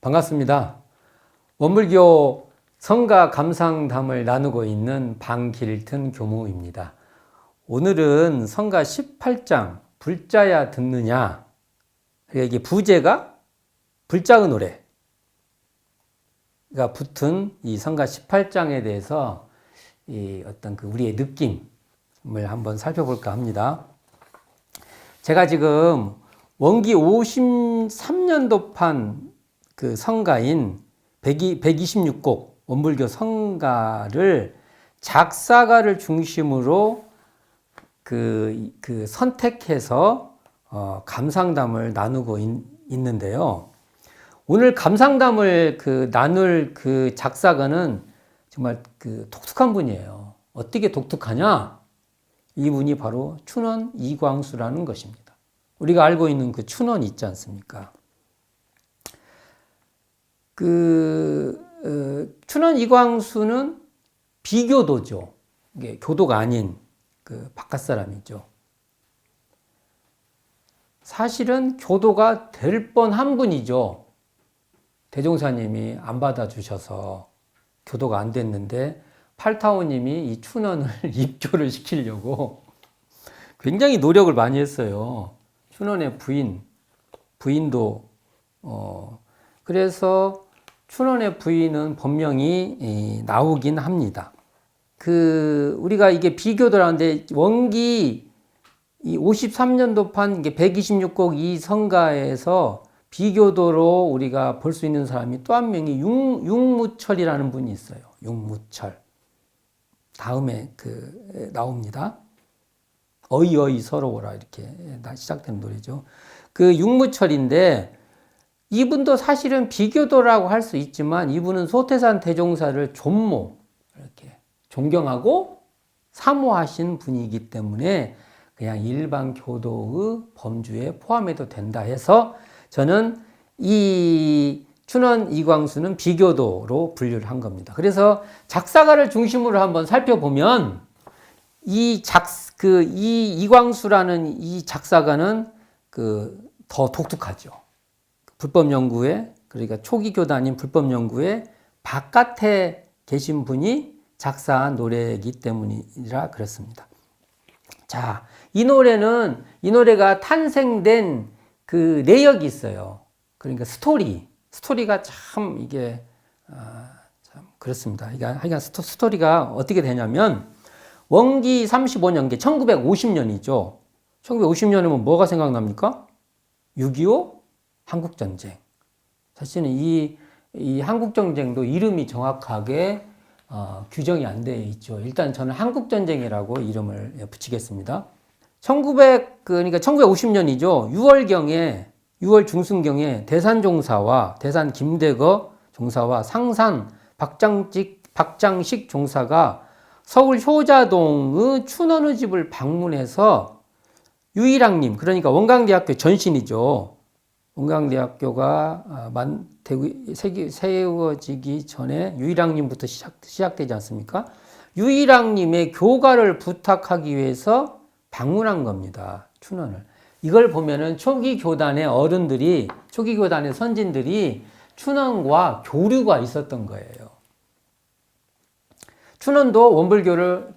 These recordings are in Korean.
반갑습니다. 원불교 성가 감상담을 나누고 있는 방길튼 교무입니다. 오늘은 성가 18장 불자야 듣느냐, 이게 부제가 불자의 노래가 붙은 이 성가 18장에 대해서 이 어떤 우리의 느낌을 한번 살펴볼까 합니다. 제가 지금 원기 53년도판 그 성가인 126곡 원불교 성가를 작사가를 중심으로 선택해서 감상담을 나누고 있는데요. 오늘 감상담을 나눌 작사가는 정말 독특한 분이에요. 어떻게 독특하냐? 이분이 바로 춘원 이광수라는 것입니다. 우리가 알고 있는 춘원 있지 않습니까? 춘원 이광수는 비교도죠. 이게 교도가 아닌 바깥 사람이죠. 사실은 교도가 될 뻔한 분이죠. 대종사님이 안 받아주셔서 교도가 안 됐는데 팔타오님이 이 춘원을 입교를 시키려고 굉장히 노력을 많이 했어요. 춘원의 부인도 그래서 춘원의 부인은 본명이 나오긴 합니다. 우리가 이게 비교도라는데 원기 53년도판 126곡 이 성가에서 비교도로 우리가 볼 수 있는 사람이 또 한 명이 육무철이라는 분이 있어요. 육무철. 다음에 나옵니다. 어이어이 서러워라 이렇게 시작되는 노래죠. 육무철인데 이분도 사실은 비교도라고 할 수 있지만 이분은 소태산 대종사를 존모, 이렇게 존경하고 사모하신 분이기 때문에 그냥 일반 교도의 범주에 포함해도 된다 해서 저는 이 춘원 이광수는 비교도로 분류를 한 겁니다. 그래서 작사가를 중심으로 한번 살펴보면 이 이광수라는 이 작사가는 더 독특하죠. 불법연구회, 그러니까 초기 교단인 불법연구회 바깥에 계신 분이 작사한 노래이기 때문이라 그렇습니다. 자, 이 노래가 탄생된 내역이 있어요. 그러니까 스토리가 참 이게 참 그렇습니다. 하여간 스토리가 어떻게 되냐면 원기 35년기 1950년이죠. 1950년이면 뭐가 생각납니까? 6.25 한국전쟁. 사실은 이 한국전쟁도 이름이 정확하게 규정이 안 되어 있죠. 일단 저는 한국전쟁이라고 이름을 붙이겠습니다. 그러니까 1950년이죠. 6월 중순경에 대산 김대거 종사와 상산 박장식 종사가 서울 효자동의 춘원의 집을 방문해서 유일학님, 그러니까 원광대학교 전신이죠. 원광대학교가 세워지기 전에 유일학님부터 시작되지 않습니까? 유일학님의 교가를 부탁하기 위해서 방문한 겁니다. 춘원을. 이걸 보면은 초기 교단의 선진들이 춘원과 교류가 있었던 거예요. 춘원도 원불교를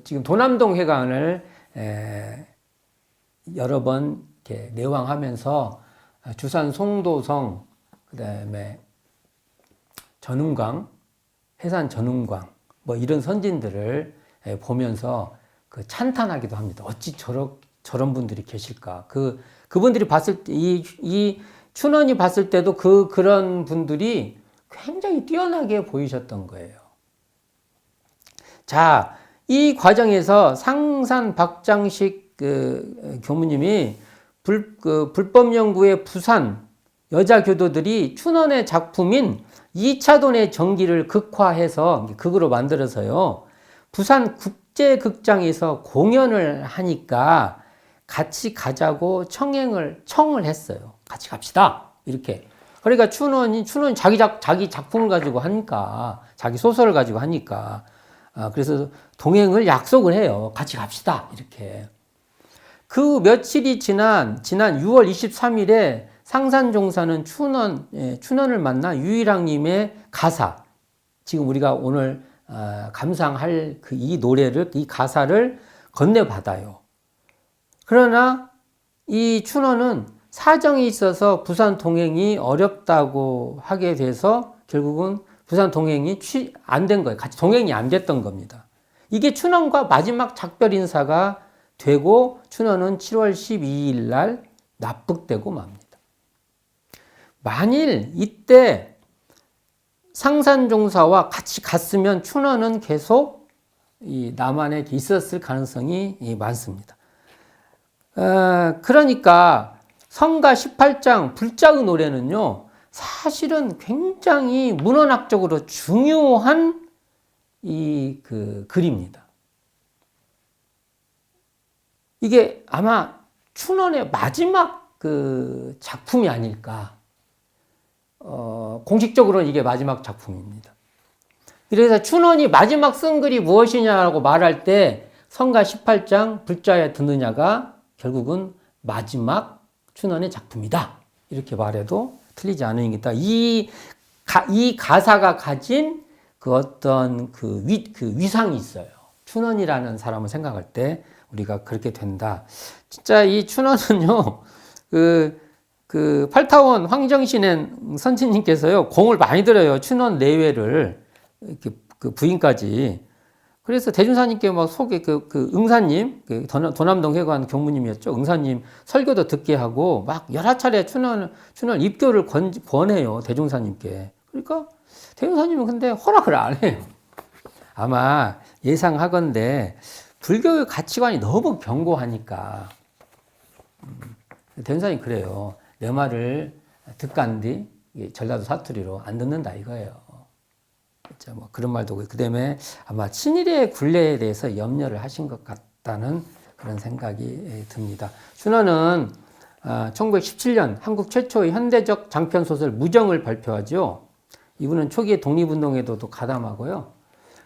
지금 도남동 회관을 여러 번 이렇게 내왕하면서 주산 송도성, 그 다음에 전음광, 해산 전음광, 이런 선진들을 보면서 찬탄하기도 합니다. 어찌 저런 분들이 계실까. 그분들이 봤을 때, 이 춘원이 봤을 때도 그런 분들이 굉장히 뛰어나게 보이셨던 거예요. 자, 이 과정에서 상산 박장식 교무님이 불법연구회 부산 여자 교도들이 춘원의 작품인 2차돈의 전기를 극화해서 극으로 만들어서요. 부산 국제극장에서 공연을 하니까 같이 가자고 청을 했어요. 같이 갑시다. 이렇게. 그러니까 춘원이 자기 작품을 가지고 하니까, 자기 소설을 가지고 하니까, 그래서 동행을 약속을 해요. 같이 갑시다. 이렇게. 그 며칠이 지난 6월 23일에 상산종사는 춘원을 만나 유일왕님의 가사, 지금 우리가 오늘 감상할 이 노래를, 이 가사를 건네받아요. 그러나 이 춘원은 사정이 있어서 부산 동행이 어렵다고 하게 돼서 결국은 부산 동행이 안 된 거예요. 같이 동행이 안 됐던 겁니다. 이게 춘원과 마지막 작별 인사가 되고 춘원은 7월 12일 날 납북되고 맙니다. 만일 이때 상산종사와 같이 갔으면 춘원은 계속 이 남한에 있었을 가능성이 많습니다. 그러니까 성가 18장 불자의 노래는요, 사실은 굉장히 문헌학적으로 중요한 글입니다. 이게 아마 춘원의 마지막 작품이 아닐까. 공식적으로는 이게 마지막 작품입니다. 그래서 춘원이 마지막 쓴 글이 무엇이냐고 말할 때 성가 18장 불자야 듣느냐가 결국은 마지막 춘원의 작품이다. 이렇게 말해도 틀리지 않으니까 이 가사가 가진 어떤 위상이 있어요. 춘원이라는 사람을 생각할 때 우리가 그렇게 된다. 진짜 이 춘원은요, 팔타원 황정신행 선친님께서요, 공을 많이 들여요. 춘원 내외를, 부인까지. 그래서 대준사님께 막 속에 응사님, 도남동 회관 경무님이었죠. 응사님 설교도 듣게 하고 막 여러 차례 춘원 입교를 권해요. 대종사님께. 그러니까 대종사님은 근데 허락을 안 해요. 아마 예상하건대 불교의 가치관이 너무 견고하니까. 대종사님 그래요. 내 말을 듣간디 전라도 사투리로 안 듣는다 이거예요. 뭐 그런 말도 그 다음에 아마 친일의 굴레에 대해서 염려를 하신 것 같다는 그런 생각이 듭니다. 춘원은 1917년 한국 최초의 현대적 장편소설 무정을 발표하죠. 이분은 초기의 독립운동에도 가담하고요.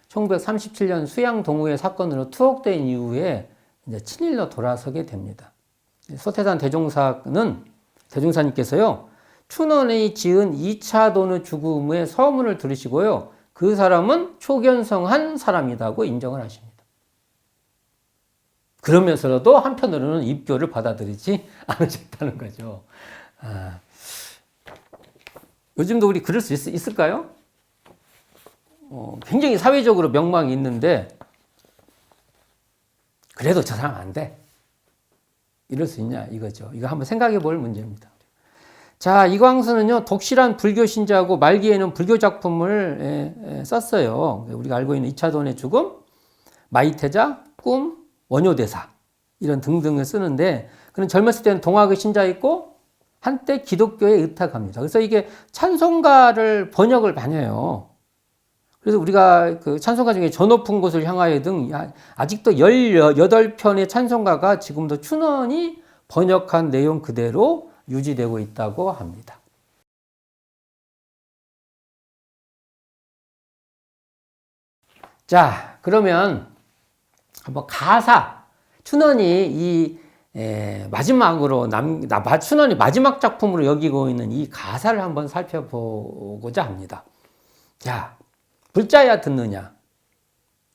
1937년 수양 동우회 사건으로 투옥된 이후에 이제 친일로 돌아서게 됩니다. 소태산 대종사님께서요, 춘원이 지은 2차돈의 죽음의 서문을 들으시고요, 그 사람은 초견성한 사람이라고 인정을 하십니다. 그러면서도 한편으로는 입교를 받아들이지 않으셨다는 거죠. 요즘도 우리 그럴 수 있을까요? 굉장히 사회적으로 명망이 있는데 그래도 저 사람 안 돼. 이럴 수 있냐 이거죠. 이거 한번 생각해 볼 문제입니다. 자, 이광수는요, 독실한 불교 신자고 말기에는 불교 작품을 썼어요. 우리가 알고 있는 2차돈의 죽음, 마이태자, 꿈, 원효대사 이런 등등을 쓰는데, 그는 젊었을 때는 동학의 신자였고 한때 기독교에 의탁합니다. 그래서 이게 찬송가를 번역을 많이 해요. 그래서 우리가 찬송가 중에 저 높은 곳을 향하여 등 아직도 18편의 찬송가가 지금도 춘원이 번역한 내용 그대로 유지되고 있다고 합니다. 자, 그러면 한번 가사, 춘원이 마지막으로 춘원이 마지막 작품으로 여기고 있는 이 가사를 한번 살펴보고자 합니다. 자, 불자야 듣느냐.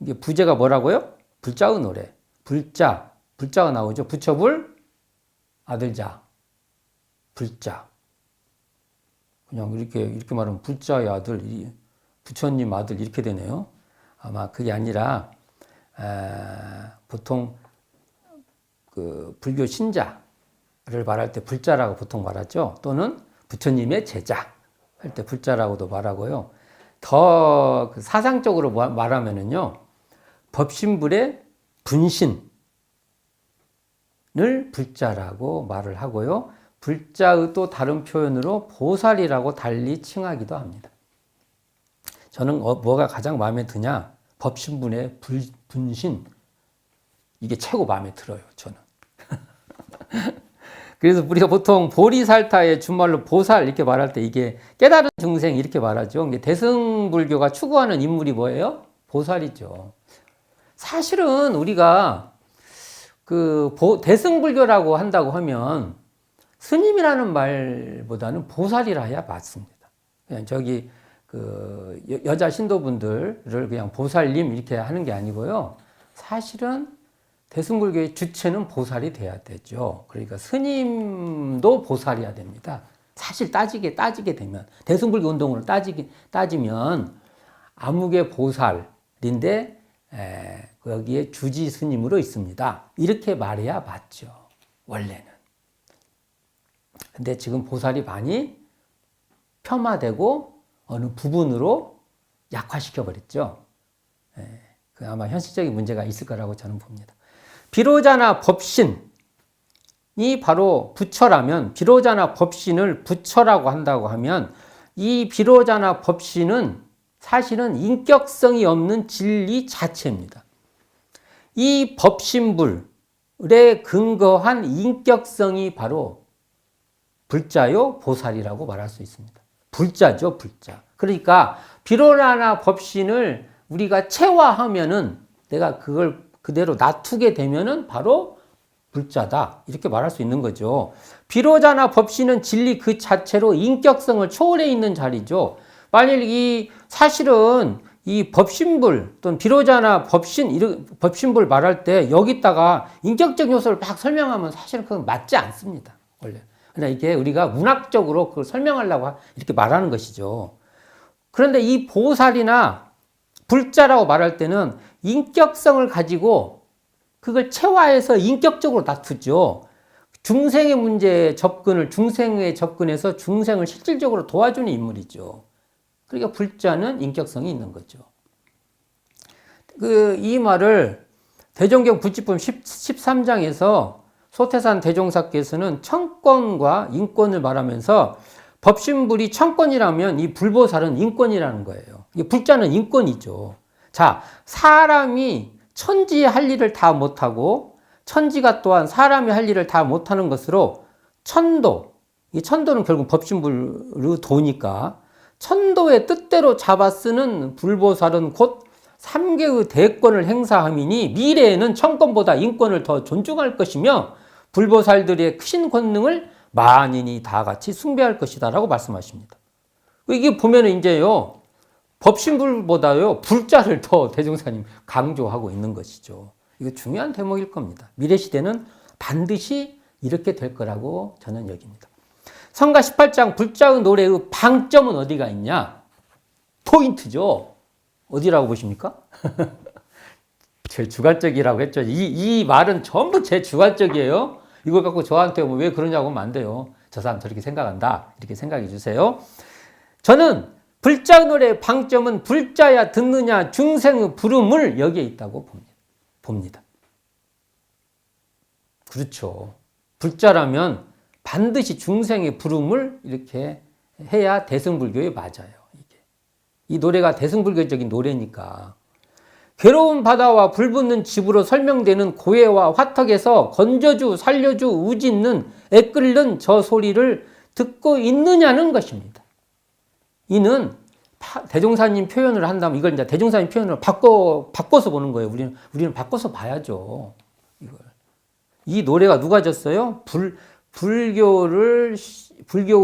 이게 부제가 뭐라고요? 불자의 노래. 불자가 나오죠. 부처불, 아들자. 불자. 그냥 이렇게 말하면 불자의 아들, 부처님 아들 이렇게 되네요. 아마 그게 아니라, 보통 불교 신자를 말할 때 불자라고 보통 말하죠. 또는 부처님의 제자 할 때 불자라고도 말하고요. 더 사상적으로 말하면은요, 법신불의 분신을 불자라고 말을 하고요. 불자의 또 다른 표현으로 보살이라고 달리 칭하기도 합니다. 저는 뭐가 가장 마음에 드냐? 법신분의 분신. 이게 최고 마음에 들어요, 저는. 그래서 우리가 보통 보리살타의 준말로 보살 이렇게 말할 때 이게 깨달은 중생 이렇게 말하죠. 대승불교가 추구하는 인물이 뭐예요? 보살이죠. 사실은 우리가 대승불교라고 한다고 하면 스님이라는 말보다는 보살이라 해야 맞습니다. 그냥 저기 여자 신도분들을 그냥 보살님 이렇게 하는 게 아니고요. 사실은 대승불교의 주체는 보살이 돼야 되죠. 그러니까 스님도 보살이어야 됩니다. 사실 따지게 되면 대승불교 운동으로 따지면 아무개 보살인데 여기에 주지 스님으로 있습니다. 이렇게 말해야 맞죠. 원래는. 근데 지금 보살이 많이 폄하되고 어느 부분으로 약화시켜 버렸죠. 아마 현실적인 문제가 있을 거라고 저는 봅니다. 비로자나 법신이 바로 부처라면, 비로자나 법신을 부처라고 한다고 하면 이 비로자나 법신은 사실은 인격성이 없는 진리 자체입니다. 이 법신불에 근거한 인격성이 바로 불자요 보살이라고 말할 수 있습니다. 불자죠, 불자. 그러니까 비로자나 법신을 우리가 체화하면은 내가 그걸 그대로 놔두게 되면은 바로 불자다. 이렇게 말할 수 있는 거죠. 비로자나 법신은 진리 그 자체로 인격성을 초월해 있는 자리죠. 만일 사실은 이 법신불 또는 비로자나 법신불 말할 때 여기다가 인격적 요소를 막 설명하면 사실은 그건 맞지 않습니다. 원래. 그러나 이게 우리가 문학적으로 그걸 설명하려고 이렇게 말하는 것이죠. 그런데 이 보살이나 불자라고 말할 때는 인격성을 가지고 그걸 체화해서 인격적으로 놔두죠. 중생의 문제에 중생에 접근해서 중생을 실질적으로 도와주는 인물이죠. 그러니까 불자는 인격성이 있는 거죠. 이 말을 대종경 부집품 13장에서 소태산 대종사께서는 청권과 인권을 말하면서 법신불이 청권이라면 이 불보살은 인권이라는 거예요. 불자는 인권이죠. 자, 사람이 천지의 할 일을 다 못하고 천지가 또한 사람이 할 일을 다 못하는 것으로 이 천도는 결국 법신불의 도니까 천도의 뜻대로 잡아 쓰는 불보살은 곧 삼계의 대권을 행사함이니 미래에는 청권보다 인권을 더 존중할 것이며 불보살들의 크신 권능을 만인이 다 같이 숭배할 것이다 라고 말씀하십니다. 이게 보면 이제요, 법신불보다요, 불자를 더 대종사님 강조하고 있는 것이죠. 이거 중요한 대목일 겁니다. 미래시대는 반드시 이렇게 될 거라고 저는 여깁니다. 성가 18장 불자의 노래의 방점은 어디가 있냐? 포인트죠. 어디라고 보십니까? 제일 주관적이라고 했죠. 이 말은 전부 제 주관적이에요. 이걸 갖고 저한테 왜 그러냐고 하면 안 돼요. 저 사람 저렇게 생각한다. 이렇게 생각해 주세요. 저는 불자 노래의 방점은 불자야 듣느냐 중생의 부름을 여기에 있다고 봅니다. 그렇죠. 불자라면 반드시 중생의 부름을 이렇게 해야 대승불교에 맞아요. 이 노래가 대승불교적인 노래니까. 괴로운 바다와 불붙는 집으로 설명되는 고해와 화턱에서 건져주, 살려주, 우짖는, 애끓는 저 소리를 듣고 있느냐는 것입니다. 이는 대종사님 표현을 한다면 이걸 이제 대종사님 표현을 바꿔서 보는 거예요. 우리는 바꿔서 봐야죠. 이걸. 이 노래가 누가 졌어요? 불교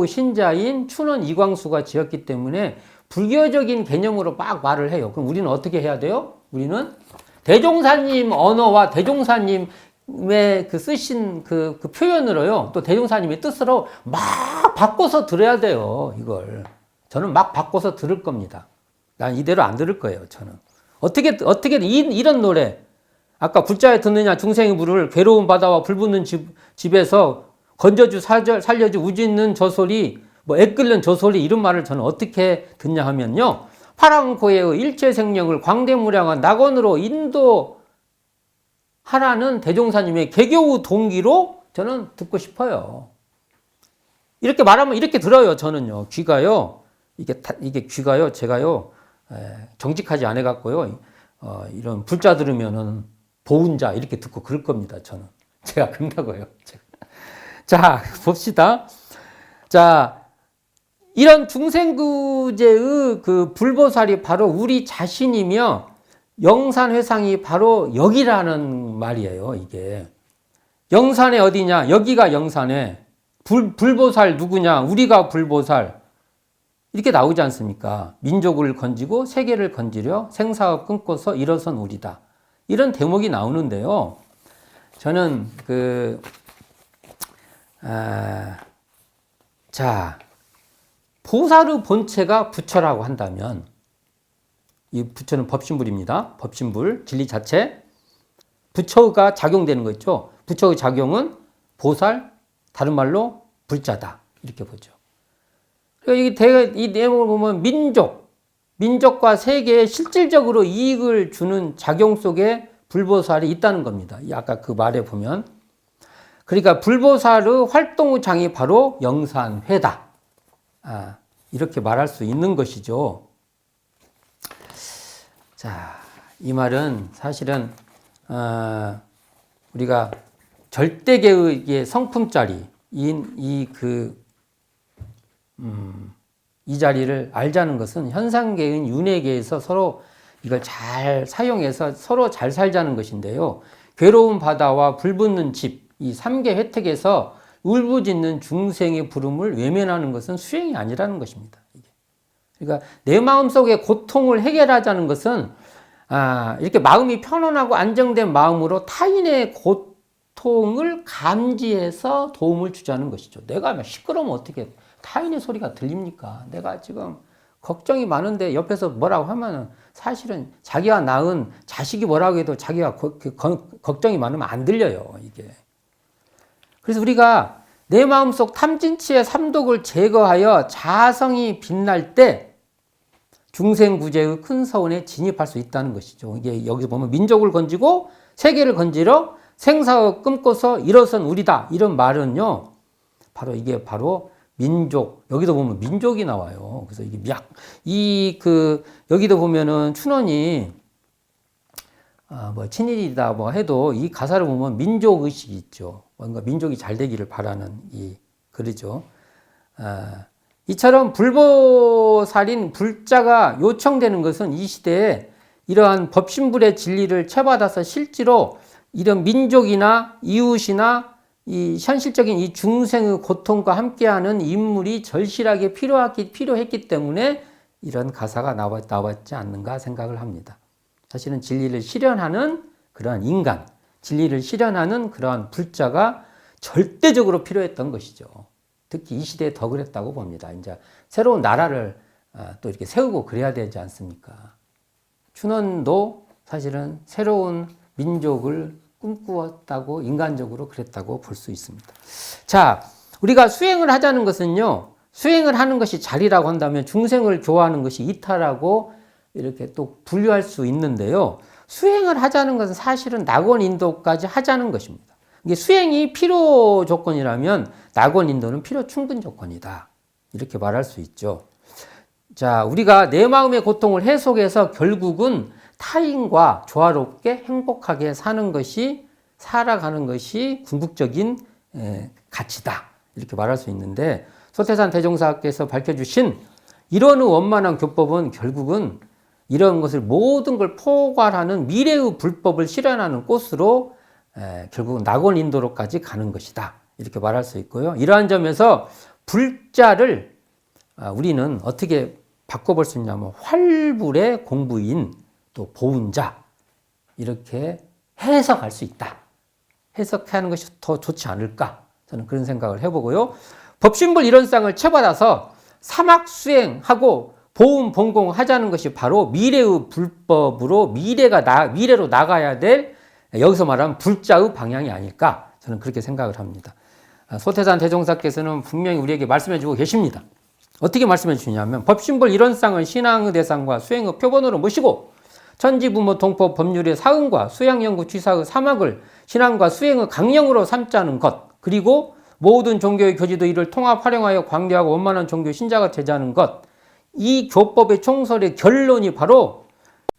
신자인 춘원 이광수가 지었기 때문에 불교적인 개념으로 막 말을 해요. 그럼 우리는 어떻게 해야 돼요? 우리는 대종사님 언어와 대종사님의 쓰신 그 표현으로요, 또 대종사님의 뜻으로 막 바꿔서 들어야 돼요, 이걸. 저는 막 바꿔서 들을 겁니다. 난 이대로 안 들을 거예요, 저는. 어떻게 이런 노래, 아까 불자에 듣느냐 중생의 부를 괴로운 바다와 불붙는 집에서 건져주, 살려주, 우짖는 저 소리, 애끓는 저 소리, 이런 말을 저는 어떻게 듣냐 하면요, 파랑고해의 일체생명을 광대무량한 낙원으로 인도하라는 대종사님의 개교의 동기로 저는 듣고 싶어요. 이렇게 말하면 이렇게 들어요, 저는요. 귀가요, 이게 귀가요, 제가요, 정직하지 않아 갖고요, 이런 불자 들으면은 보은자 이렇게 듣고 그럴 겁니다, 저는. 제가 그런다고요. 자, 봅시다. 자, 이런 중생구제의 그 불보살이 바로 우리 자신이며 영산회상이 바로 여기라는 말이에요, 이게. 영산에 어디냐? 여기가 영산에. 불보살 누구냐? 우리가 불보살. 이렇게 나오지 않습니까? 민족을 건지고 세계를 건지려 생사업 끊고서 일어선 우리다. 이런 대목이 나오는데요. 저는 보살의 본체가 부처라고 한다면, 이 부처는 법신불입니다. 법신불, 진리 자체. 부처가 작용되는 거 있죠. 부처의 작용은 보살, 다른 말로 불자다. 이렇게 보죠. 그러니까 이 내용을 보면 민족과 세계에 실질적으로 이익을 주는 작용 속에 불보살이 있다는 겁니다. 아까 그 말에 보면. 그러니까 불보살의 활동의 장이 바로 영산회다. 이렇게 말할 수 있는 것이죠. 자, 이 말은 사실은 우리가 절대계의 성품짜리 이 자리를 알자는 것은 현상계인 윤회계에서 서로 이걸 잘 사용해서 서로 잘 살자는 것인데요. 괴로운 바다와 불붙는 집, 이 3계 혜택에서 울부짖는 중생의 부름을 외면하는 것은 수행이 아니라는 것입니다. 그러니까 내 마음속의 고통을 해결하자는 것은 이렇게 마음이 편안하고 안정된 마음으로 타인의 고통을 감지해서 도움을 주자는 것이죠. 내가 시끄러우면 어떻게 타인의 소리가 들립니까? 내가 지금 걱정이 많은데 옆에서 뭐라고 하면은 사실은 자기가 낳은 자식이 뭐라고 해도 자기가 걱정이 많으면 안 들려요, 이게. 그래서 우리가 내 마음속 탐진치의 삼독을 제거하여 자성이 빛날 때 중생구제의 큰 서원에 진입할 수 있다는 것이죠. 이게 여기서 보면 민족을 건지고 세계를 건지러 생사업 끊고서 일어선 우리다. 이런 말은요, 이게 바로 민족, 여기도 보면 민족이 나와요. 그래서 여기도 보면은 춘원이, 친일이다 해도 이 가사를 보면 민족의식이 있죠. 뭔가 민족이 잘 되기를 바라는 그러죠. 이처럼 불보살인 불자가 요청되는 것은 이 시대에 이러한 법신불의 진리를 채받아서 실제로 이런 민족이나 이웃이나 이 현실적인 이 중생의 고통과 함께하는 인물이 절실하게 필요했기 때문에 이런 가사가 나왔지 않는가 생각을 합니다. 사실은 진리를 실현하는 그러한 인간, 진리를 실현하는 그러한 불자가 절대적으로 필요했던 것이죠. 특히 이 시대에 더 그랬다고 봅니다. 이제 새로운 나라를 또 이렇게 세우고 그래야 되지 않습니까? 춘원도 사실은 새로운 민족을 꿈꾸었다고, 인간적으로 그랬다고 볼 수 있습니다. 자, 우리가 수행을 하자는 것은요, 수행을 하는 것이 자리라고 한다면 중생을 교화하는 것이 이타라고 이렇게 또 분류할 수 있는데요. 수행을 하자는 것은 사실은 낙원 인도까지 하자는 것입니다. 이게 수행이 필요 조건이라면 낙원 인도는 필요 충분 조건이다. 이렇게 말할 수 있죠. 자, 우리가 내 마음의 고통을 해소해서 결국은 타인과 조화롭게 행복하게 살아가는 것이 궁극적인 가치다. 이렇게 말할 수 있는데, 소태산 대종사께서 밝혀주신 이런 원만한 교법은 결국은 이런 것을 모든 걸 포괄하는 미래의 불법을 실현하는 꽃으로 결국은 낙원 인도로까지 가는 것이다. 이렇게 말할 수 있고요. 이러한 점에서 불자를 우리는 어떻게 바꿔볼 수 있냐면 활불의 공부인, 또 보은자, 이렇게 해석할 수 있다. 해석하는 것이 더 좋지 않을까? 저는 그런 생각을 해보고요. 법신불 이론상을 채받아서 사막 수행하고 보훈 본공하자는 것이 바로 미래의 불법으로 미래로 나가야 될, 여기서 말하면 불자의 방향이 아닐까? 저는 그렇게 생각을 합니다. 소태산 대종사께서는 분명히 우리에게 말씀해 주고 계십니다. 어떻게 말씀해 주시냐면 법신불 이론상을 신앙의 대상과 수행의 표본으로 모시고 천지부모 동법 법률의 사응과 수양연구 취사의 사막을 신앙과 수행의 강령으로 삼자는 것, 그리고 모든 종교의 교지도 이를 통합 활용하여 광대하고 원만한 종교 신자가 되자는 것, 이 교법의 총설의 결론이 바로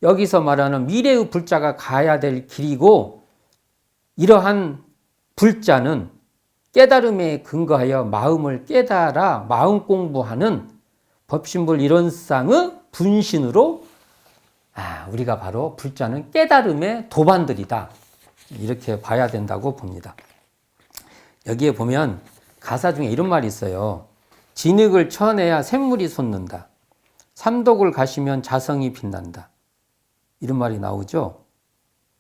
여기서 말하는 미래의 불자가 가야 될 길이고, 이러한 불자는 깨달음에 근거하여 마음을 깨달아 마음 공부하는 법신불 이론상의 분신으로 우리가 바로 불자는 깨달음의 도반들이다. 이렇게 봐야 된다고 봅니다. 여기에 보면 가사 중에 이런 말이 있어요. 진흙을 쳐내야 샘물이 솟는다. 삼독을 가시면 자성이 빛난다. 이런 말이 나오죠.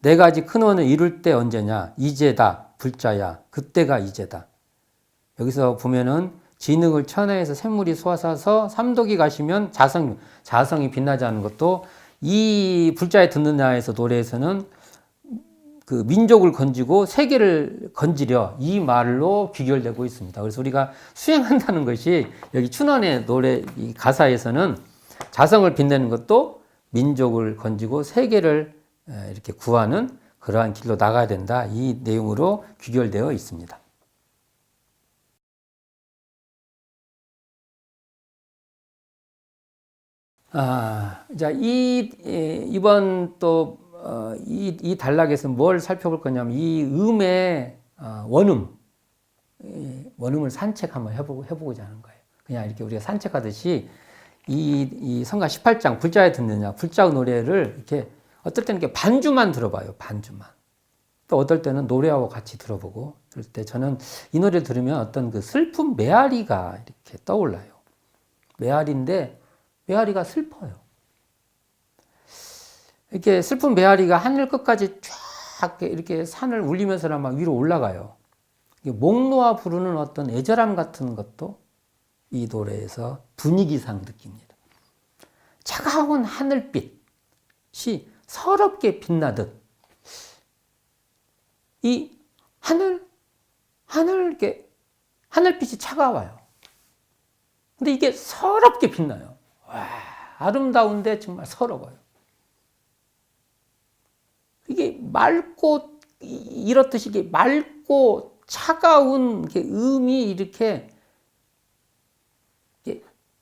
네 가지 큰 원을 이룰 때 언제냐? 이제다. 불자야. 그때가 이제다. 여기서 보면은 진흙을 쳐내서 샘물이 솟아서 삼독이 가시면 자성이 빛나자는 것도 이 불자에 듣느냐에서 노래에서는 그 민족을 건지고 세계를 건지려 이 말로 귀결되고 있습니다. 그래서 우리가 수행한다는 것이 여기 춘원의 노래 이 가사에서는 자성을 빛내는 것도 민족을 건지고 세계를 이렇게 구하는 그러한 길로 나가야 된다. 이 내용으로 귀결되어 있습니다. 이번 또 이 단락에서 뭘 살펴볼 거냐면 이 음의 원음을 산책 한번 해보고자 하는 거예요. 그냥 이렇게 우리가 산책하듯이 이 성가 18장 불자에 듣느냐 불자의 노래를 이렇게 어떨 때는 이렇게 반주만 들어봐요. 반주만. 또 어떨 때는 노래하고 같이 들어보고 그럴 때 저는 이 노래 들으면 어떤 그 슬픈 메아리가 이렇게 떠올라요. 메아리인데 메아리가 슬퍼요. 이렇게 슬픈 메아리가 하늘 끝까지 쫙 이렇게 산을 울리면서 막 위로 올라가요. 목 놓아 부르는 어떤 애절함 같은 것도 이 노래에서 분위기상 느낍니다. 차가운 하늘빛이 서럽게 빛나듯 이 하늘빛이 차가워요. 근데 이게 서럽게 빛나요. 와, 아름다운데 정말 서러워요. 이게 맑고 이렇듯이 이게 맑고 차가운 음이 이렇게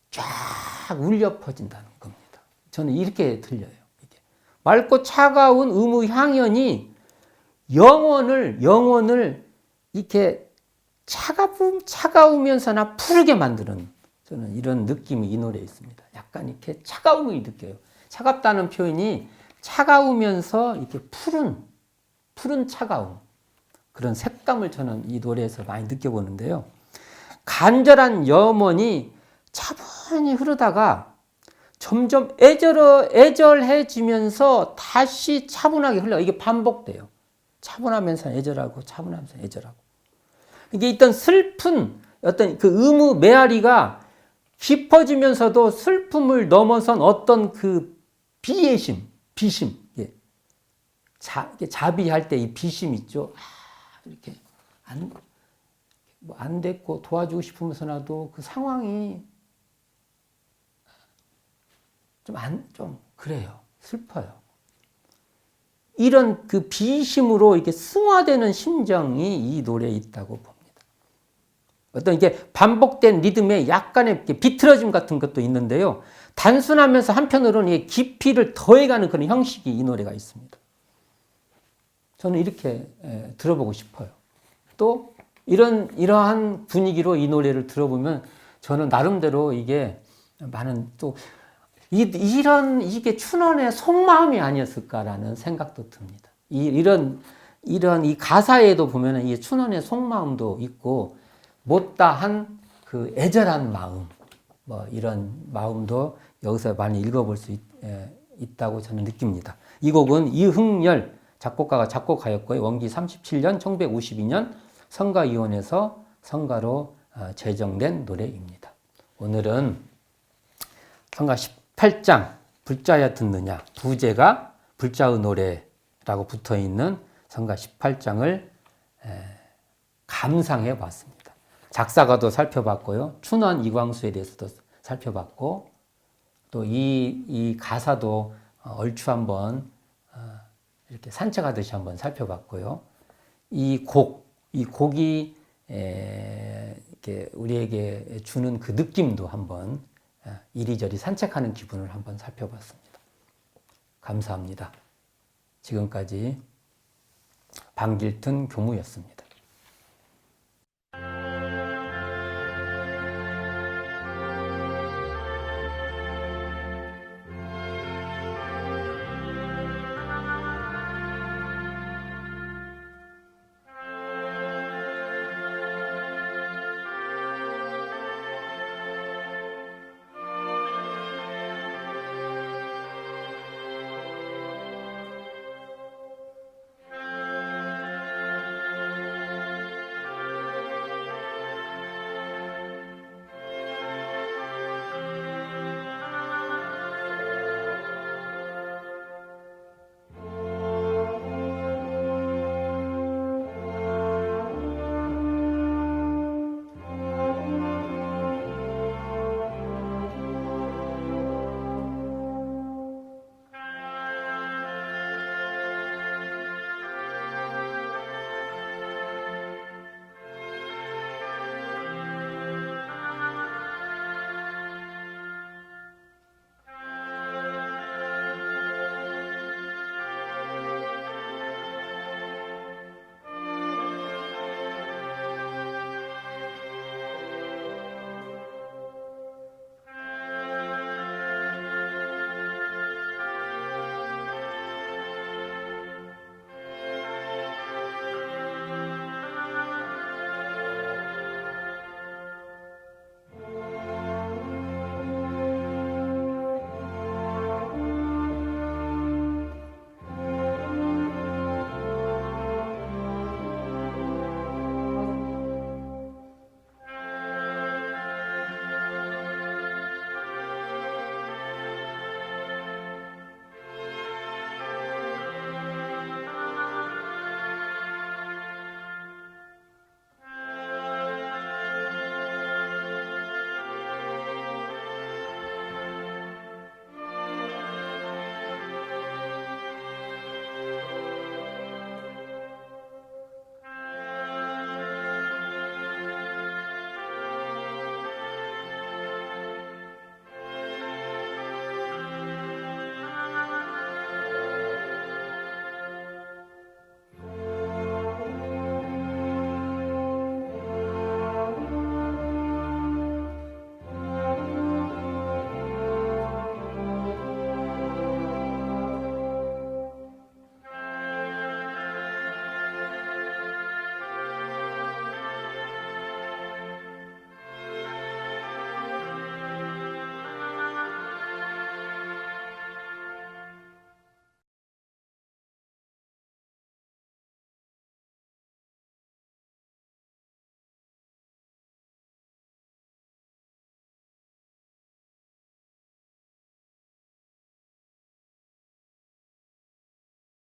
쫙 울려 퍼진다는 겁니다. 저는 이렇게 들려요. 이게 맑고 차가운 음의 향연이 영혼을 이렇게 차가우면서나 푸르게 만드는 저는 이런 느낌이 이 노래에 있습니다. 약간 이렇게 차가움을 느껴요. 차갑다는 표현이 차가우면서 이렇게 푸른 차가움. 그런 색감을 저는 이 노래에서 많이 느껴보는데요. 간절한 염원이 차분히 흐르다가 점점 애절해지면서 다시 차분하게 흘러요. 이게 반복돼요. 차분하면서 애절하고 차분하면서 애절하고. 이게 있던 슬픈 어떤 그 의무 메아리가 깊어지면서도 슬픔을 넘어선 어떤 그 비심. 예. 자비할 때 이 비심 있죠. 이렇게 안 됐고 도와주고 싶으면서라도 그 상황이 좀 그래요. 슬퍼요. 이런 그 비심으로 이렇게 승화되는 심정이 이 노래에 있다고 봅니다. 어떤 이게 반복된 리듬에 약간의 비틀어짐 같은 것도 있는데요. 단순하면서 한편으로는 깊이를 더해가는 그런 형식이 이 노래가 있습니다. 저는 이렇게 들어보고 싶어요. 또 이러한 분위기로 이 노래를 들어보면 저는 나름대로 이게 많은 또 이게 춘원의 속마음이 아니었을까라는 생각도 듭니다. 이런 이 가사에도 보면은 이 춘원의 속마음도 있고 못다한 그 애절한 마음 뭐 이런 마음도 여기서 많이 읽어볼 수 있다고 저는 느낍니다. 이 곡은 이흥열 작곡가가 작곡하였고요. 원기 37년 1952년 성가위원회에서 성가로 제정된 노래입니다. 오늘은 성가 18장 불자야 듣느냐 부제가 불자의 노래라고 붙어있는 성가 18장을 감상해 봤습니다. 작사가도 살펴봤고요. 춘원 이광수에 대해서도 살펴봤고 또 이 가사도 얼추 한번 이렇게 산책하듯이 한번 살펴봤고요. 이 곡이 이렇게 우리에게 주는 그 느낌도 한번 이리저리 산책하는 기분을 한번 살펴봤습니다. 감사합니다. 지금까지 방길튼 교무였습니다.